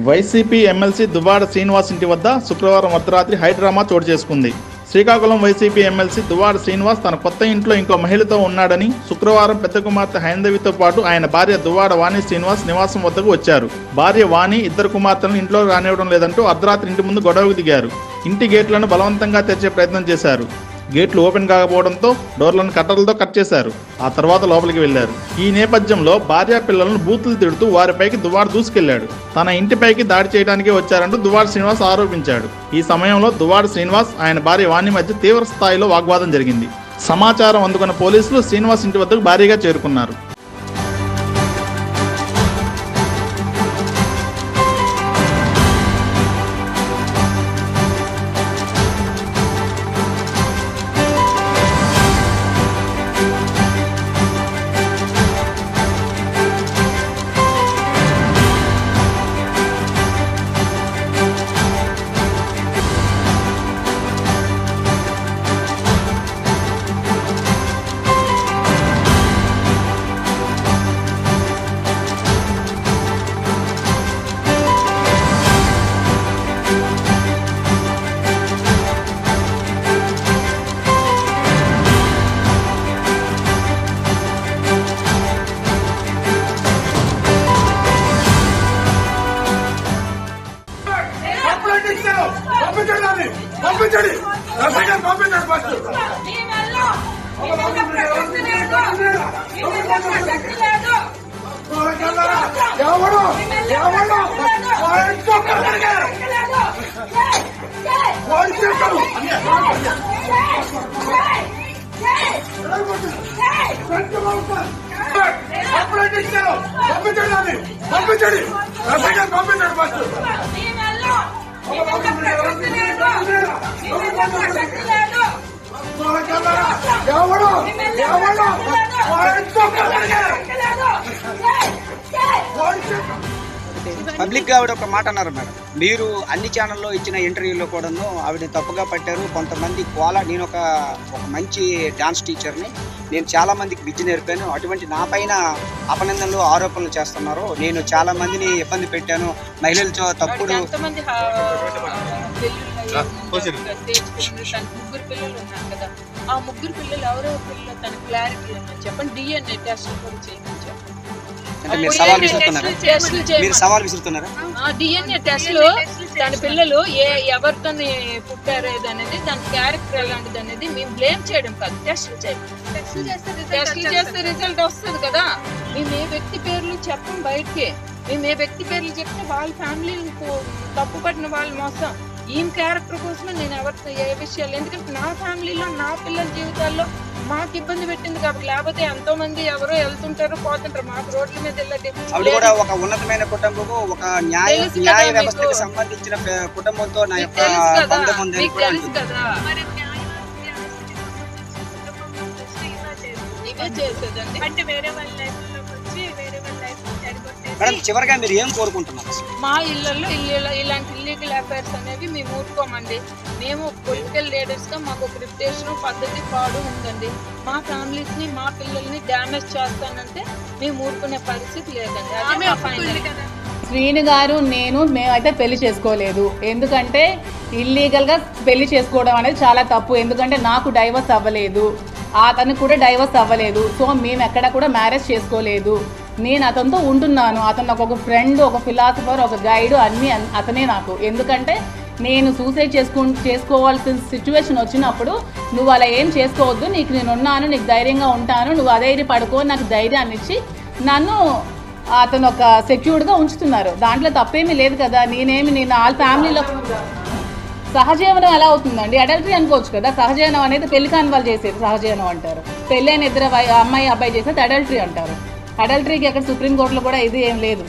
YCP MLC Duvvada Srinivas ఇంటి వద్ద శుక్రవారం అర్ధరాత్రి హైడ్రామా చోటు చేసుకుంది. శ్రీకాకుళం వైసీపీ ఎమ్మెల్సీ దువ్వాడ శ్రీనివాస్ తన కొత్త ఇంట్లో ఇంకో మహిళతో ఉన్నాడని శుక్రవారం పెద్ద కుమార్తె హైందవితో పాటు ఆయన భార్య దువ్వాడ వాణి శ్రీనివాస్ నివాసం వద్దకు వచ్చారు. భార్య వాణి ఇద్దరు కుమార్తెలను ఇంట్లో రానివ్వడం లేదంటూ అర్ధరాత్రి ఇంటి ముందు గొడవకు దిగారు. ఇంటి గేట్లను బలవంతంగా తెరిచే ప్రయత్నం చేశారు. గేట్లు ఓపెన్ కాకపోవడంతో డోర్లను కట్టర్లతో కట్ చేశారు. ఆ తర్వాత లోపలికి వెళ్లారు. ఈ నేపథ్యంలో భార్య పిల్లలను బూతులు తిడుతూ వారిపైకి దువ్వాడ దూసుకెళ్లాడు. తన ఇంటిపైకి దాడి చేయడానికే వచ్చారంటూ దువ్వాడ శ్రీనివాస్ ఆరోపించాడు. ఈ సమయంలో దువ్వాడ శ్రీనివాస్ ఆయన భార్య వాణి మధ్య తీవ్ర స్థాయిలో వాగ్వాదం జరిగింది. సమాచారం అందుకున్న పోలీసులు శ్రీనివాస్ ఇంటి వద్దకు భారీగా చేరుకున్నారు. పంపించండి పంపించండి ఫస్ట్ ఎవరు పంపించండి పంపించండి ఫస్ట్ పబ్లిక్ గా ఆవిడ ఒక మాట అన్నారు మేడం. మీరు అన్ని ఛానల్లో ఇచ్చిన ఇంటర్వ్యూలో కూడాను ఆవిడని తప్పుగా పట్టారు. కొంతమంది నేను ఒక మంచి డాన్స్ టీచర్ని, నేను చాలా మందికి విద్య నేర్పాను, అటువంటి నా పైన అపనిందనలు ఆరోపణలు చేస్తున్నారు, నేను చాలా మందిని ఇబ్బంది పెట్టాను, మహిళలతో తప్పుడు ముగ్గురు పిల్లలు ఎవరో పిల్లలు తన క్లారిటీ ఏమని చెప్పండి. డిఎన్ఏ టెస్ట్ కూడా చేయమని చెప్పండి. అంటే మీరు సవాల్ విసురుతున్నారా? డిఎన్ఏ టెస్ట్లు తన పిల్లలు ఎవరితో పుట్టారు అనేది, దాని క్యారెక్టర్ ఎలాంటిది అనేది మేము బ్లేమ్ చేయడం కాదు, టెస్ట్లు చేయాలి. టెస్ట్లు చేస్తే రిజల్ట్ వస్తుంది కదా. మేము ఏ వ్యక్తి పేర్లు చెప్పం బయటకి. మేము ఏ వ్యక్తి పేర్లు చెప్తే వాళ్ళ ఫ్యామిలీని తప్పు పట్టిన వాళ్ళు మోసం. ఈయన క్యారెక్టర్ కోసమే నేను ఎవరితో ఏ విషయాలు, ఎందుకంటే నా ఫ్యామిలీలో నా పిల్లల జీవితాల్లో మాకు ఇబ్బంది పెట్టింది కాబట్టి. లేకపోతే ఎంతో మంది ఎవరో వెళ్తుంటారు పోతుంటారు, మాకు రోడ్ల మీద వెళ్ళండి. కూడా ఒక ఉన్నతమైన కుటుంబము, ఒక న్యాయ వ్యవస్థకి సంబంధించిన కుటుంబంతో నా యొక్క బంధం ఉంది కదా. ఇవే చేసేదండి అంటే వేరే వాళ్ళ లైఫ్ లోకి వచ్చి వేరే వాళ్ళ లైఫ్ మేడం, చివరిగా మీరు ఏం కోరుకుంటున్నారు? మా ఇళ్లలో ఇలాంటి ఇల్లీగల్ అఫైర్స్ అనేవి మేము ఊరుకోమండి. మేము పొలిటికల్ లీడర్స్ గా మాకు ఒక రిప్యుటేషన్ పద్ధతి పాడు ఉందండి. మా ఫ్యామిలీస్ ని మా పిల్లల్ని డ్యామేజ్ చేస్తానంటే మేము ఊరుకునే పరిస్థితి లేదండి. అదే మా ఫైనల్. శ్రీను గారు మేమైతే పెళ్లి చేసుకోలేదు. ఎందుకంటే ఇల్లీగల్గా పెళ్లి చేసుకోవడం అనేది చాలా తప్పు. ఎందుకంటే నాకు డైవర్స్ అవ్వలేదు, అతనికి కూడా డైవర్స్ అవ్వలేదు. సో మేము ఎక్కడ కూడా మ్యారేజ్ చేసుకోలేదు. నేను అతనితో ఉంటున్నాను. అతను నాకు ఒక ఫ్రెండ్, ఒక ఫిలాసఫర్, ఒక గైడ్, అన్నీ అతనే నాకు. ఎందుకంటే నేను సూసైడ్ చేసుకోవాల్సిన సిచ్యువేషన్ వచ్చినప్పుడు నువ్వు అలా ఏం చేసుకోవద్దు, నేను ఉన్నాను, నీకు ధైర్యంగా ఉంటాను, నువ్వు అధైర్య పడుకో, నాకు ధైర్యాన్ని ఇచ్చి నన్ను అతను ఒక సెక్యూర్డ్గా ఉంచుతున్నారు. దాంట్లో తప్పేమీ లేదు కదా. నేను వాళ్ళ ఫ్యామిలీలో సహజీవనం ఎలా అవుతుందండి? అడల్టరీ అనుకోవచ్చు కదా. సహజీవనం అనేది పెళ్లి కాని వాళ్ళు చేసేది సహజీవనం అంటారు. పెళ్ళైన ఇద్దరు అమ్మాయి అబ్బాయి చేసేది అడల్టరీ అంటారు. అడల్టరీకి ఎక్కడ సుప్రీంకోర్టులో కూడా ఇది ఏం లేదు.